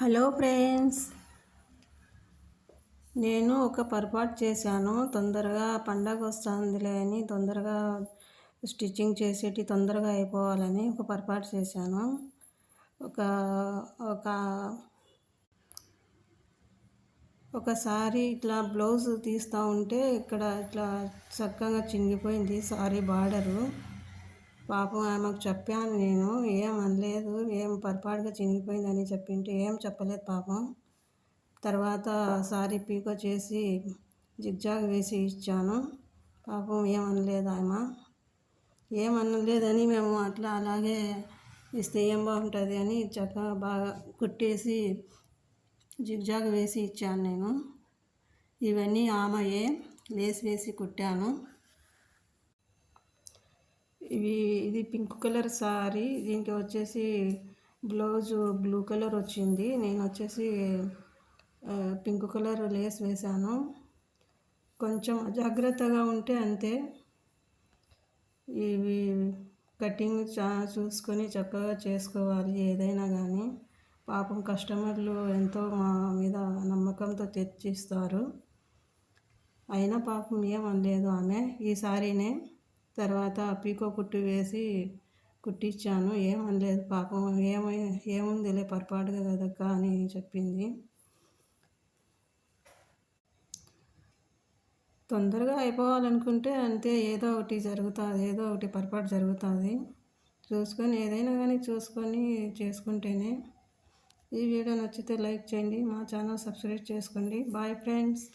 Hello friends, నేను ఒక పొరపాటు చేశాను. తొందరగా పండగ వస్తుందిలే అని తొందరగా స్టిచ్చింగ్ చేసేటి తొందరగా అయిపోవాలని ఒక పొరపాటు చేశాను. ఒక ఒక ఒకసారి ఇట్లా బ్లౌజ్ తీస్తూ ఉంటే ఇక్కడ ఇట్లా చక్కగా చినిగిపోయింది సారీ బార్డరు. పాపం ఆమెకు చెప్పాను, నేను ఏం అనలేదు, ఏం పొరపాటుగా చినిగిపోయిందని చెప్పింటే ఏం చెప్పలేదు పాపం. తర్వాత సారీ పీకో చేసి జిగ్జాగ్ వేసి ఇచ్చాను. పాపం ఏమనలేదు ఆమె. ఏమనలేదని మేము అలాగే ఇస్తే ఏం బాగుంటుంది అని చక్కగా బాగా కుట్టేసి జిగ్జాగ్ వేసి ఇచ్చాను నేను. ఇవన్నీ ఆమెయే లేస్ వేసి కుట్టాను. ఇది పింక్ కలర్ సారీ, దీనికి వచ్చేసి బ్లౌజు బ్లూ కలర్ వచ్చింది. నేను వచ్చేసి పింక్ కలర్ లేస్ వేశాను. కొంచెం అజాగ్రత్తగా ఉంటే అంతే. ఇవి కటింగ్ చూసుకొని చక్కగా చేసుకోవాలి ఏదైనా కానీ. పాపం కస్టమర్లు ఎంతో మా మీద నమ్మకంతో తెచ్చిస్తారు. అయినా పాపం ఏమనలేదు ఆమె. ఈ సారీనే తర్వాత పీకో కుట్టు వేసి కుట్టించాను. ఏమనలేదు పాపం. ఏముందిలే పొరపాటుగా కదక్క అని చెప్పింది. తొందరగా అయిపోవాలనుకుంటే అంతే, ఏదో ఒకటి జరుగుతుంది, ఏదో ఒకటి పొరపాటు జరుగుతుంది. చూసుకొని ఏదైనా కానీ చూసుకొని చేసుకుంటేనే. ఈ వీడియో నచ్చితే లైక్ చేయండి, మా ఛానల్ సబ్స్క్రైబ్ చేసుకోండి. Bye friends.